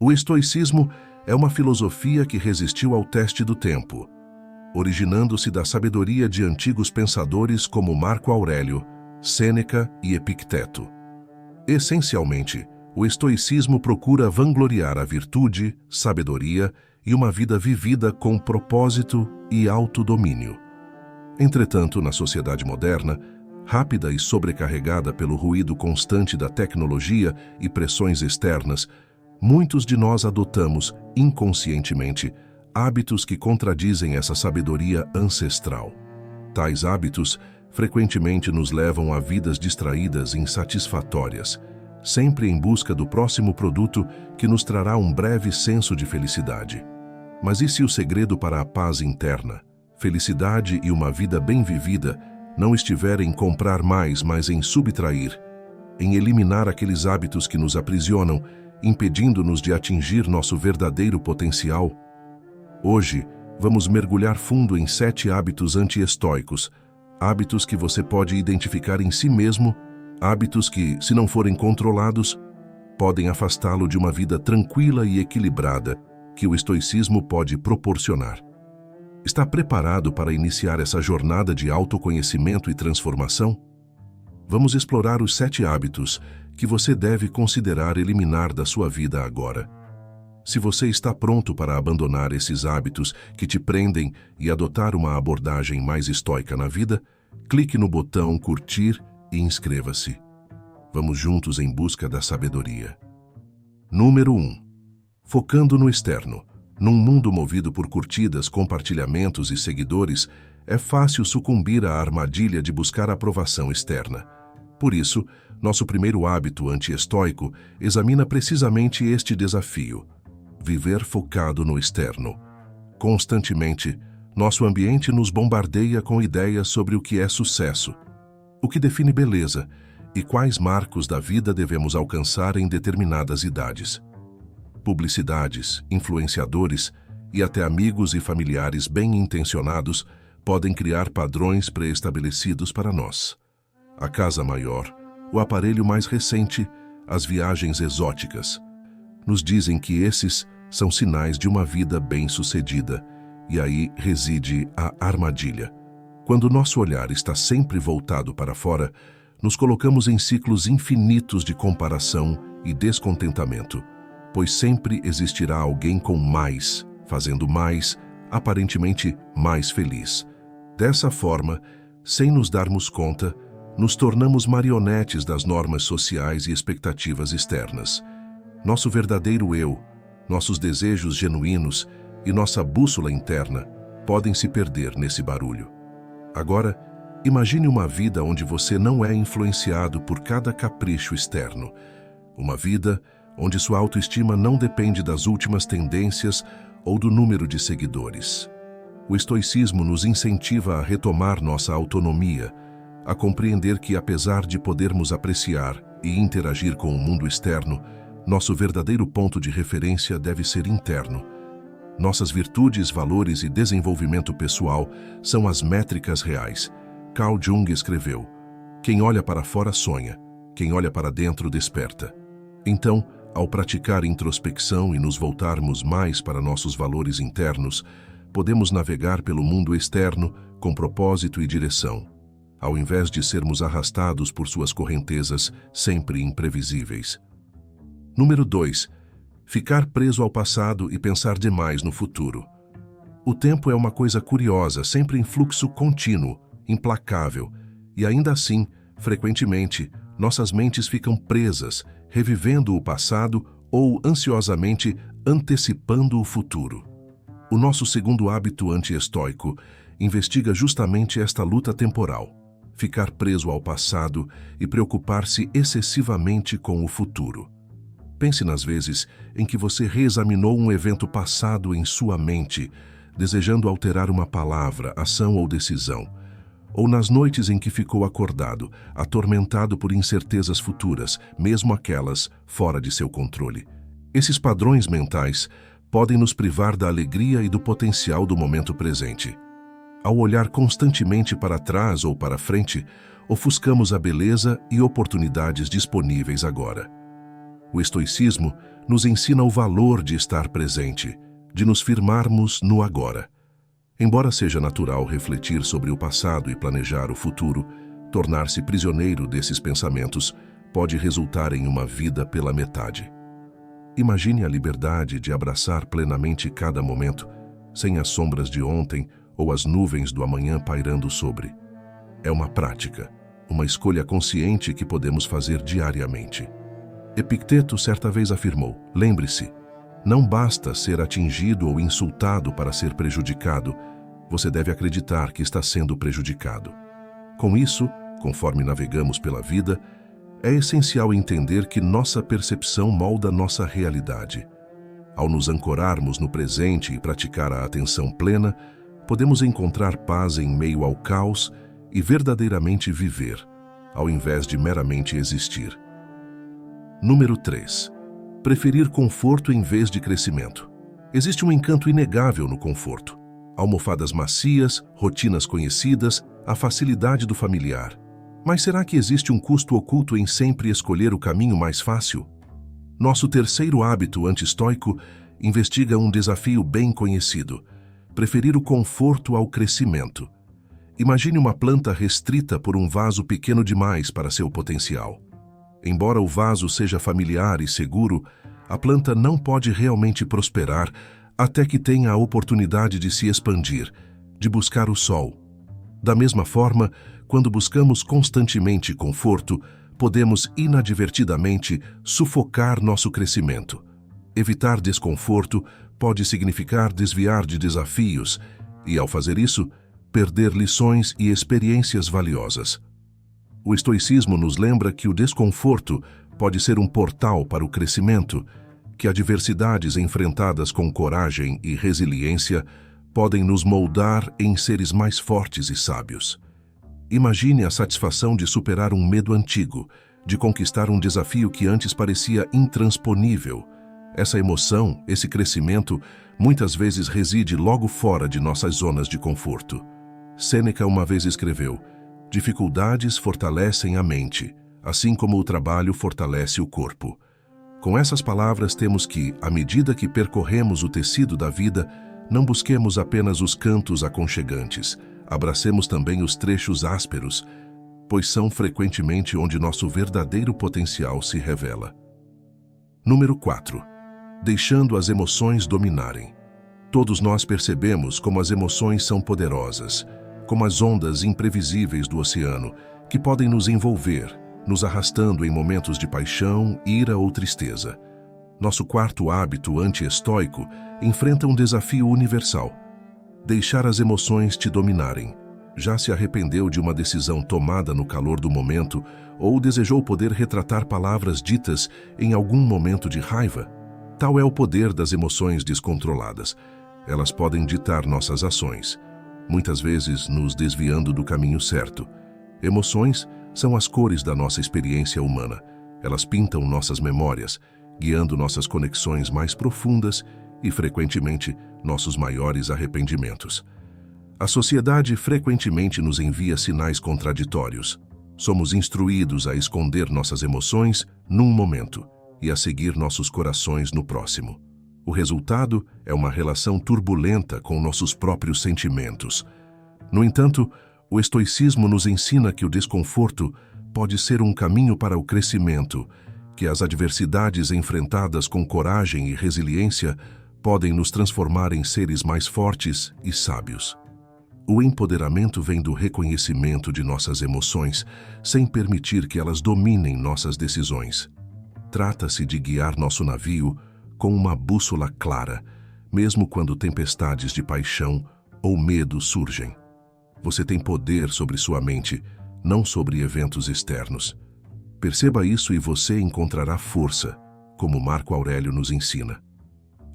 O estoicismo é uma filosofia que resistiu ao teste do tempo, originando-se da sabedoria de antigos pensadores como Marco Aurélio, Sêneca e Epicteto. Essencialmente, o estoicismo procura vangloriar a virtude, sabedoria e uma vida vivida com propósito e autodomínio. Entretanto, na sociedade moderna, rápida e sobrecarregada pelo ruído constante da tecnologia e pressões externas, muitos de nós adotamos, inconscientemente, hábitos que contradizem essa sabedoria ancestral. Tais hábitos frequentemente nos levam a vidas distraídas e insatisfatórias, sempre em busca do próximo produto que nos trará um breve senso de felicidade. Mas e se o segredo para a paz interna, felicidade e uma vida bem vivida não estiver em comprar mais, mas em subtrair, em eliminar aqueles hábitos que nos aprisionam, impedindo-nos de atingir nosso verdadeiro potencial? Hoje, vamos mergulhar fundo em 7 hábitos anti-estoicos, hábitos que você pode identificar em si mesmo, hábitos que, se não forem controlados, podem afastá-lo de uma vida tranquila e equilibrada que o estoicismo pode proporcionar. Está preparado para iniciar essa jornada de autoconhecimento e transformação? Vamos explorar os 7 hábitos que você deve considerar eliminar da sua vida agora. Se você está pronto para abandonar esses hábitos que te prendem e adotar uma abordagem mais estoica na vida, clique no botão curtir e inscreva-se. Vamos juntos em busca da sabedoria. Número 1. Focando no externo. Num mundo movido por curtidas, compartilhamentos e seguidores, é fácil sucumbir à armadilha de buscar aprovação externa. Por isso, nosso primeiro hábito anti-estoico examina precisamente este desafio: viver focado no externo. Constantemente, nosso ambiente nos bombardeia com ideias sobre o que é sucesso, o que define beleza e quais marcos da vida devemos alcançar em determinadas idades. Publicidades, influenciadores e até amigos e familiares bem-intencionados podem criar padrões pré-estabelecidos para nós. A casa maior, o aparelho mais recente, as viagens exóticas, nos dizem que esses são sinais de uma vida bem-sucedida, e aí reside a armadilha. Quando nosso olhar está sempre voltado para fora, nos colocamos em ciclos infinitos de comparação e descontentamento, pois sempre existirá alguém com mais, fazendo mais, aparentemente mais feliz. Dessa forma, sem nos darmos conta, nos tornamos marionetes das normas sociais e expectativas externas. Nosso verdadeiro eu, nossos desejos genuínos e nossa bússola interna podem se perder nesse barulho. Agora, imagine uma vida onde você não é influenciado por cada capricho externo. Uma vida onde sua autoestima não depende das últimas tendências ou do número de seguidores. O estoicismo nos incentiva a retomar nossa autonomia, a compreender que, apesar de podermos apreciar e interagir com o mundo externo, nosso verdadeiro ponto de referência deve ser interno. Nossas virtudes, valores e desenvolvimento pessoal são as métricas reais. Carl Jung escreveu: "Quem olha para fora sonha, quem olha para dentro desperta." Então, ao praticar introspecção e nos voltarmos mais para nossos valores internos, podemos navegar pelo mundo externo com propósito e direção, ao invés de sermos arrastados por suas correntezas sempre imprevisíveis. Número 2. Ficar preso ao passado e pensar demais no futuro. O tempo é uma coisa curiosa, sempre em fluxo contínuo, implacável, e ainda assim, frequentemente, nossas mentes ficam presas, revivendo o passado ou ansiosamente antecipando o futuro. O nosso segundo hábito anti-estoico investiga justamente esta luta temporal: ficar preso ao passado e preocupar-se excessivamente com o futuro. Pense nas vezes em que você reexaminou um evento passado em sua mente, desejando alterar uma palavra, ação ou decisão, ou nas noites em que ficou acordado, atormentado por incertezas futuras, mesmo aquelas fora de seu controle. Esses padrões mentais podem nos privar da alegria e do potencial do momento presente. Ao olhar constantemente para trás ou para frente, ofuscamos a beleza e oportunidades disponíveis agora. O estoicismo nos ensina o valor de estar presente, de nos firmarmos no agora. Embora seja natural refletir sobre o passado e planejar o futuro, tornar-se prisioneiro desses pensamentos pode resultar em uma vida pela metade. Imagine a liberdade de abraçar plenamente cada momento, sem as sombras de ontem ou as nuvens do amanhã pairando sobre. É uma prática, uma escolha consciente que podemos fazer diariamente. Epicteto certa vez afirmou: lembre-se, não basta ser atingido ou insultado para ser prejudicado, você deve acreditar que está sendo prejudicado. Com isso, conforme navegamos pela vida, é essencial entender que nossa percepção molda nossa realidade. Ao nos ancorarmos no presente e praticar a atenção plena, podemos encontrar paz em meio ao caos e verdadeiramente viver, ao invés de meramente existir. Número 3. Preferir conforto em vez de crescimento. Existe um encanto inegável no conforto. Almofadas macias, rotinas conhecidas, a facilidade do familiar. Mas será que existe um custo oculto em sempre escolher o caminho mais fácil? Nosso terceiro hábito anti-estoico investiga um desafio bem conhecido: preferir o conforto ao crescimento. Imagine uma planta restrita por um vaso pequeno demais para seu potencial. Embora o vaso seja familiar e seguro, a planta não pode realmente prosperar até que tenha a oportunidade de se expandir, de buscar o sol. Da mesma forma, quando buscamos constantemente conforto, podemos inadvertidamente sufocar nosso crescimento. Evitar desconforto pode significar desviar de desafios e, ao fazer isso, perder lições e experiências valiosas. O estoicismo nos lembra que o desconforto pode ser um portal para o crescimento, que adversidades enfrentadas com coragem e resiliência podem nos moldar em seres mais fortes e sábios. Imagine a satisfação de superar um medo antigo, de conquistar um desafio que antes parecia intransponível. Essa emoção, esse crescimento, muitas vezes reside logo fora de nossas zonas de conforto. Sêneca uma vez escreveu: dificuldades fortalecem a mente, assim como o trabalho fortalece o corpo. Com essas palavras temos que, à medida que percorremos o tecido da vida, não busquemos apenas os cantos aconchegantes, abracemos também os trechos ásperos, pois são frequentemente onde nosso verdadeiro potencial se revela. Número 4. Deixando as emoções dominarem. Todos nós percebemos como as emoções são poderosas, como as ondas imprevisíveis do oceano, que podem nos envolver, nos arrastando em momentos de paixão, ira ou tristeza. Nosso quarto hábito anti-estoico enfrenta um desafio universal: deixar as emoções te dominarem. Já se arrependeu de uma decisão tomada no calor do momento ou desejou poder retratar palavras ditas em algum momento de raiva? Tal é o poder das emoções descontroladas. Elas podem ditar nossas ações, muitas vezes nos desviando do caminho certo. Emoções são as cores da nossa experiência humana. Elas pintam nossas memórias, guiando nossas conexões mais profundas e, frequentemente, nossos maiores arrependimentos. A sociedade frequentemente nos envia sinais contraditórios. Somos instruídos a esconder nossas emoções num momento e a seguir nossos corações no próximo. O resultado é uma relação turbulenta com nossos próprios sentimentos. No entanto, o estoicismo nos ensina que o desconforto pode ser um caminho para o crescimento, que as adversidades enfrentadas com coragem e resiliência podem nos transformar em seres mais fortes e sábios. O empoderamento vem do reconhecimento de nossas emoções, sem permitir que elas dominem nossas decisões. Trata-se de guiar nosso navio com uma bússola clara, mesmo quando tempestades de paixão ou medo surgem. Você tem poder sobre sua mente, não sobre eventos externos. Perceba isso e você encontrará força, como Marco Aurélio nos ensina.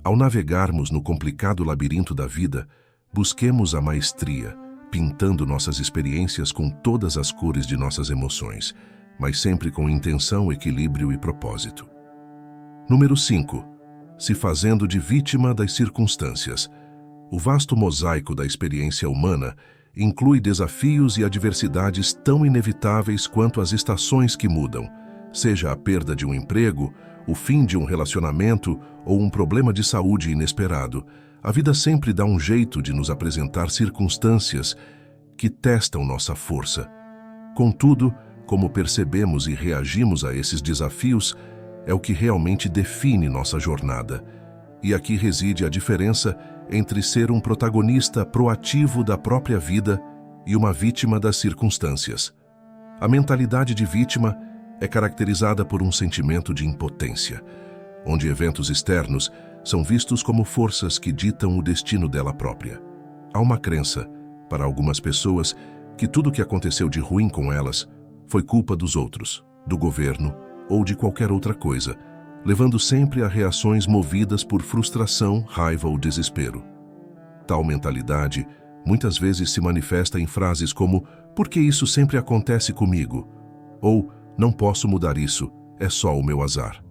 Ao navegarmos no complicado labirinto da vida, busquemos a maestria, pintando nossas experiências com todas as cores de nossas emoções, mas sempre com intenção, equilíbrio e propósito. Número 5. Se fazendo de vítima das circunstâncias. O vasto mosaico da experiência humana inclui desafios e adversidades tão inevitáveis quanto as estações que mudam, seja a perda de um emprego o fim de um relacionamento ou um problema de saúde inesperado, a vida sempre dá um jeito de nos apresentar circunstâncias que testam nossa força. Contudo, como percebemos e reagimos a esses desafios é o que realmente define nossa jornada. E aqui reside a diferença entre ser um protagonista proativo da própria vida e uma vítima das circunstâncias. A mentalidade de vítima é caracterizada por um sentimento de impotência, onde eventos externos são vistos como forças que ditam o destino dela própria. Há uma crença, para algumas pessoas, que tudo o que aconteceu de ruim com elas foi culpa dos outros, do governo ou de qualquer outra coisa, levando sempre a reações movidas por frustração, raiva ou desespero. Tal mentalidade muitas vezes se manifesta em frases como "por que isso sempre acontece comigo?" ou "não posso mudar isso, é só o meu azar."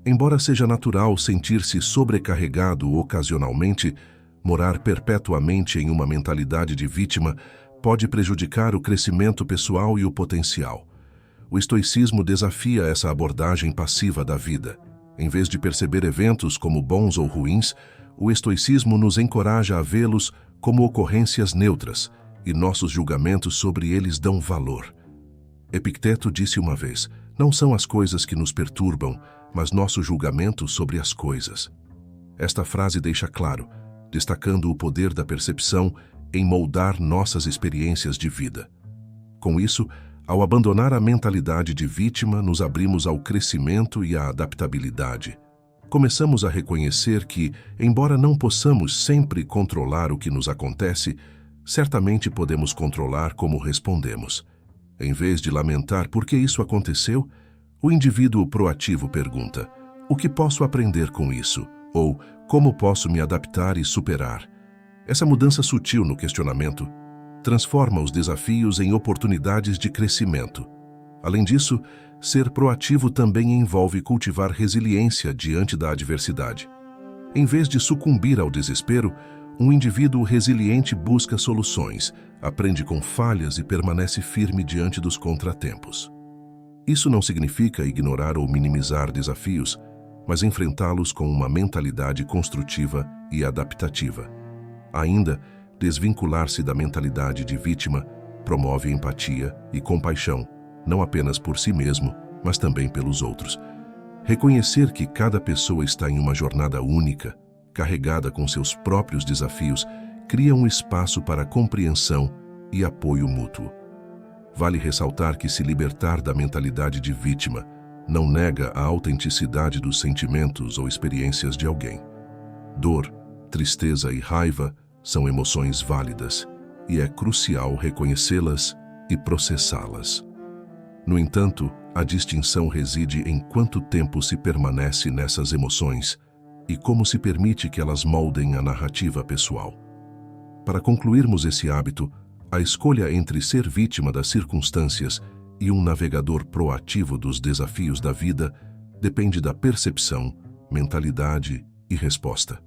Embora seja natural sentir-se sobrecarregado ocasionalmente, morar perpetuamente em uma mentalidade de vítima pode prejudicar o crescimento pessoal e o potencial. O estoicismo desafia essa abordagem passiva da vida. Em vez de perceber eventos como bons ou ruins, o estoicismo nos encoraja a vê-los como ocorrências neutras, e nossos julgamentos sobre eles dão valor. Epicteto disse uma vez: "Não são as coisas que nos perturbam, mas nosso julgamento sobre as coisas." Esta frase deixa claro, destacando o poder da percepção em moldar nossas experiências de vida. Com isso, ao abandonar a mentalidade de vítima, nos abrimos ao crescimento e à adaptabilidade. Começamos a reconhecer que, embora não possamos sempre controlar o que nos acontece, certamente podemos controlar como respondemos. Em vez de lamentar por que isso aconteceu, o indivíduo proativo pergunta: "O que posso aprender com isso?" ou "Como posso me adaptar e superar?" Essa mudança sutil no questionamento transforma os desafios em oportunidades de crescimento. Além disso, ser proativo também envolve cultivar resiliência diante da adversidade. Em vez de sucumbir ao desespero, um indivíduo resiliente busca soluções, aprende com falhas e permanece firme diante dos contratempos. Isso não significa ignorar ou minimizar desafios, mas enfrentá-los com uma mentalidade construtiva e adaptativa. Ainda, desvincular-se da mentalidade de vítima promove empatia e compaixão, não apenas por si mesmo, mas também pelos outros. Reconhecer que cada pessoa está em uma jornada única, carregada com seus próprios desafios, cria um espaço para compreensão e apoio mútuo. Vale ressaltar que se libertar da mentalidade de vítima não nega a autenticidade dos sentimentos ou experiências de alguém. Dor, tristeza e raiva são emoções válidas, e é crucial reconhecê-las e processá-las. No entanto, a distinção reside em quanto tempo se permanece nessas emoções e como se permite que elas moldem a narrativa pessoal. Para concluirmos esse hábito, a escolha entre ser vítima das circunstâncias e um navegador proativo dos desafios da vida depende da percepção, mentalidade e resposta.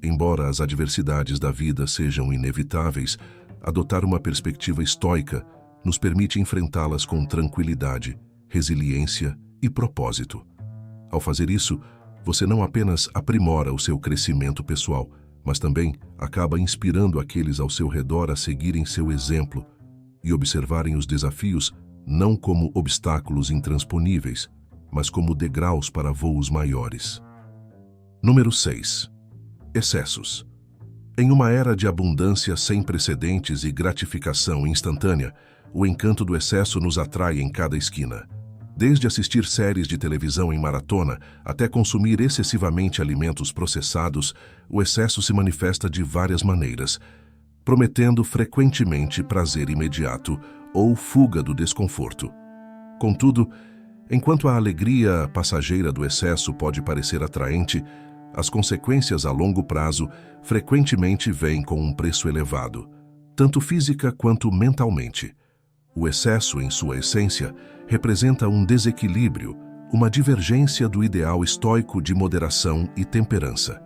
Embora as adversidades da vida sejam inevitáveis, adotar uma perspectiva estoica nos permite enfrentá-las com tranquilidade, resiliência e propósito. Ao fazer isso, você não apenas aprimora o seu crescimento pessoal, mas também acaba inspirando aqueles ao seu redor a seguirem seu exemplo e observarem os desafios não como obstáculos intransponíveis, mas como degraus para voos maiores. Número 6. Excessos. Em uma era de abundância sem precedentes e gratificação instantânea, o encanto do excesso nos atrai em cada esquina. Desde assistir séries de televisão em maratona até consumir excessivamente alimentos processados, o excesso se manifesta de várias maneiras, prometendo frequentemente prazer imediato ou fuga do desconforto. Contudo, enquanto a alegria passageira do excesso pode parecer atraente, as consequências a longo prazo frequentemente vêm com um preço elevado, tanto física quanto mentalmente. O excesso, em sua essência, representa um desequilíbrio, uma divergência do ideal estoico de moderação e temperança.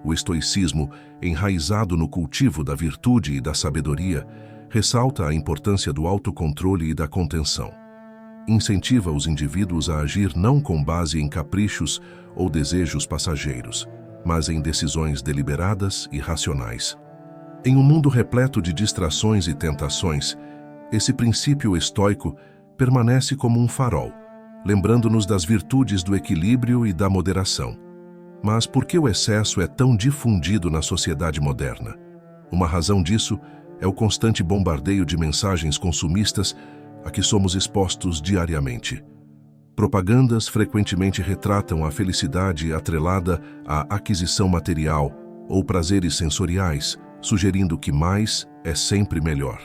O estoicismo, enraizado no cultivo da virtude e da sabedoria, ressalta a importância do autocontrole e da contenção. incentiva os indivíduos a agir não com base em caprichos ou desejos passageiros, mas em decisões deliberadas e racionais. Em um mundo repleto de distrações e tentações, esse princípio estoico permanece como um farol, lembrando-nos das virtudes do equilíbrio e da moderação. Mas por que o excesso é tão difundido na sociedade moderna? Uma razão disso é o constante bombardeio de mensagens consumistas a que somos expostos diariamente. Propagandas frequentemente retratam a felicidade atrelada à aquisição material ou prazeres sensoriais, sugerindo que mais é sempre melhor.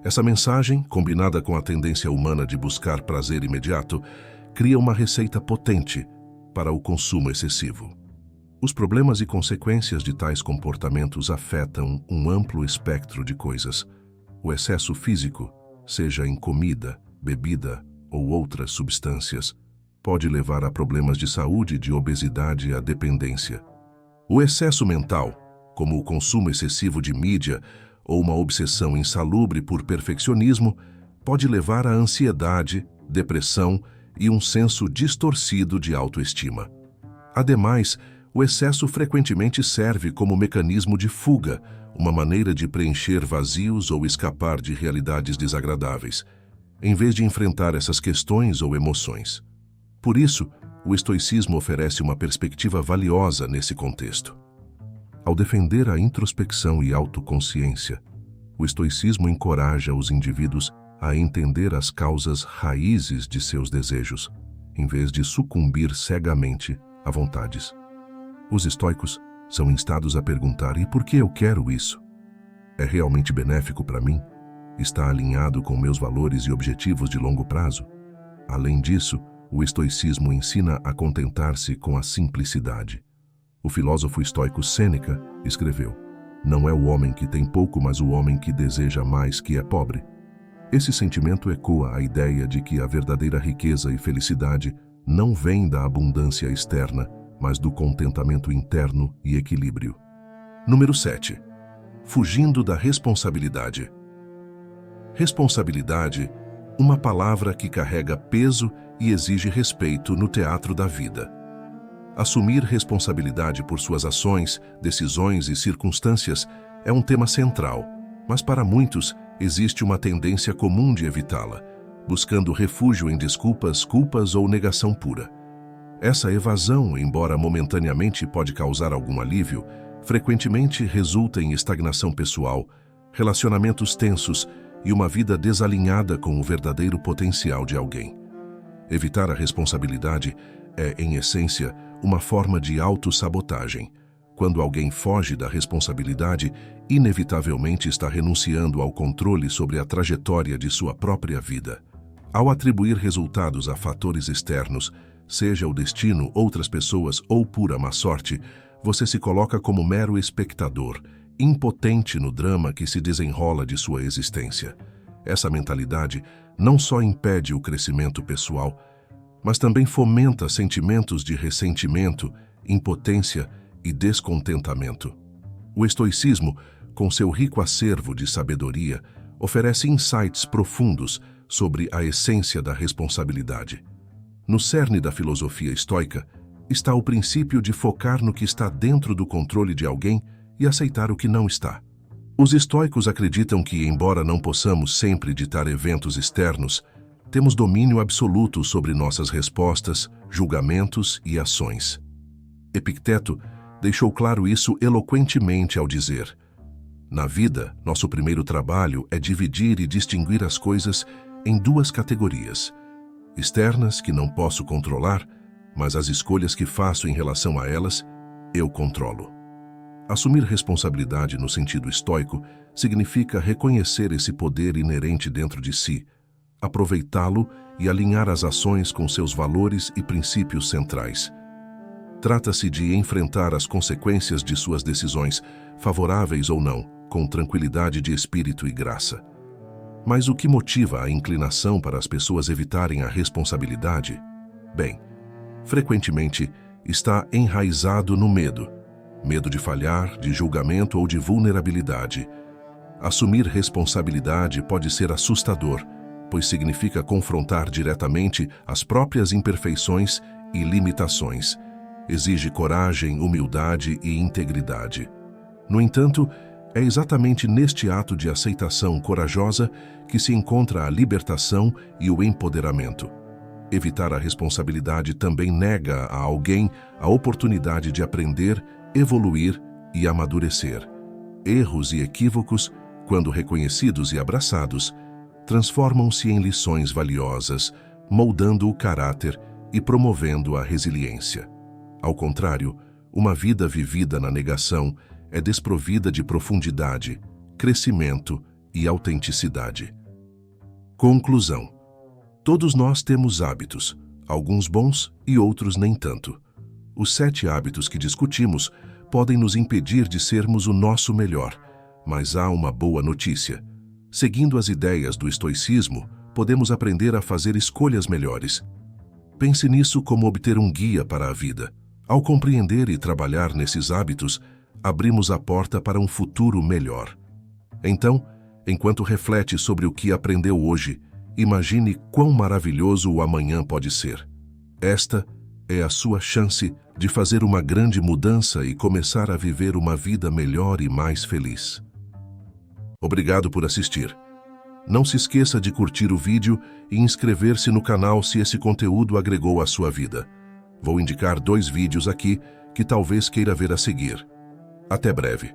Essa mensagem, combinada com a tendência humana de buscar prazer imediato, cria uma receita potente para o consumo excessivo. Os problemas e consequências de tais comportamentos afetam um amplo espectro de coisas. O excesso físico, seja em comida, bebida ou outras substâncias, pode levar a problemas de saúde, de obesidade à dependência. O excesso mental, como o consumo excessivo de mídia ou uma obsessão insalubre por perfeccionismo, pode levar à ansiedade, depressão e um senso distorcido de autoestima. Ademais, o excesso frequentemente serve como mecanismo de fuga, uma maneira de preencher vazios ou escapar de realidades desagradáveis, em vez de enfrentar essas questões ou emoções. Por isso, o estoicismo oferece uma perspectiva valiosa nesse contexto. Ao defender a introspecção e autoconsciência, o estoicismo encoraja os indivíduos a entender as causas raízes de seus desejos, em vez de sucumbir cegamente a vontades. Os estoicos são instados a perguntar: e por que eu quero isso? É realmente benéfico para mim? Está alinhado com meus valores e objetivos de longo prazo? Além disso, o estoicismo ensina a contentar-se com a simplicidade. O filósofo estoico Sêneca escreveu: não é o homem que tem pouco, mas o homem que deseja mais que é pobre. Esse sentimento ecoa a ideia de que a verdadeira riqueza e felicidade não vem da abundância externa, mas do contentamento interno e equilíbrio. Número 7. Fugindo da responsabilidade. Responsabilidade, uma palavra que carrega peso e exige respeito no teatro da vida. Assumir responsabilidade por suas ações, decisões e circunstâncias é um tema central, mas para muitos existe uma tendência comum de evitá-la, buscando refúgio em desculpas, culpas ou negação pura. Essa evasão, embora momentaneamente pode causar algum alívio, frequentemente resulta em estagnação pessoal, relacionamentos tensos e uma vida desalinhada com o verdadeiro potencial de alguém. Evitar a responsabilidade é, em essência, uma forma de autossabotagem. Quando alguém foge da responsabilidade, inevitavelmente está renunciando ao controle sobre a trajetória de sua própria vida. Ao atribuir resultados a fatores externos, seja o destino, outras pessoas ou pura má sorte, você se coloca como mero espectador, impotente no drama que se desenrola de sua existência. Essa mentalidade não só impede o crescimento pessoal, mas também fomenta sentimentos de ressentimento, impotência e descontentamento. O estoicismo, com seu rico acervo de sabedoria, oferece insights profundos sobre a essência da responsabilidade. No cerne da filosofia estoica está o princípio de focar no que está dentro do controle de alguém e aceitar o que não está. Os estoicos acreditam que, embora não possamos sempre ditar eventos externos, temos domínio absoluto sobre nossas respostas, julgamentos e ações. Epicteto deixou claro isso eloquentemente ao dizer: na vida, nosso primeiro trabalho é dividir e distinguir as coisas em duas categorias: externas, que não posso controlar, mas as escolhas que faço em relação a elas, eu controlo. Assumir responsabilidade no sentido estoico significa reconhecer esse poder inerente dentro de si, aproveitá-lo e alinhar as ações com seus valores e princípios centrais. Trata-se de enfrentar as consequências de suas decisões, favoráveis ou não, com tranquilidade de espírito e graça. Mas o que motiva a inclinação para as pessoas evitarem a responsabilidade? Bem, frequentemente está enraizado no medo. Medo de falhar, de julgamento ou de vulnerabilidade. Assumir responsabilidade pode ser assustador, pois significa confrontar diretamente as próprias imperfeições e limitações. Exige coragem, humildade e integridade. No entanto, é exatamente neste ato de aceitação corajosa que se encontra a libertação e o empoderamento. Evitar a responsabilidade também nega a alguém a oportunidade de aprender, evoluir e amadurecer. Erros e equívocos, quando reconhecidos e abraçados, transformam-se em lições valiosas, moldando o caráter e promovendo a resiliência. Ao contrário, uma vida vivida na negação é desprovida de profundidade, crescimento e autenticidade. Conclusão: todos nós temos hábitos, alguns bons e outros nem tanto. Os 7 hábitos que discutimos podem nos impedir de sermos o nosso melhor, mas há uma boa notícia. Seguindo as ideias do estoicismo, podemos aprender a fazer escolhas melhores. Pense nisso como obter um guia para a vida. Ao compreender e trabalhar nesses hábitos, abrimos a porta para um futuro melhor. Então, enquanto reflete sobre o que aprendeu hoje, imagine quão maravilhoso o amanhã pode ser. Esta é a sua chance de fazer uma grande mudança e começar a viver uma vida melhor e mais feliz. Obrigado por assistir. Não se esqueça de curtir o vídeo e inscrever-se no canal se esse conteúdo agregou à sua vida. Vou indicar 2 vídeos aqui que talvez queira ver a seguir. Até breve.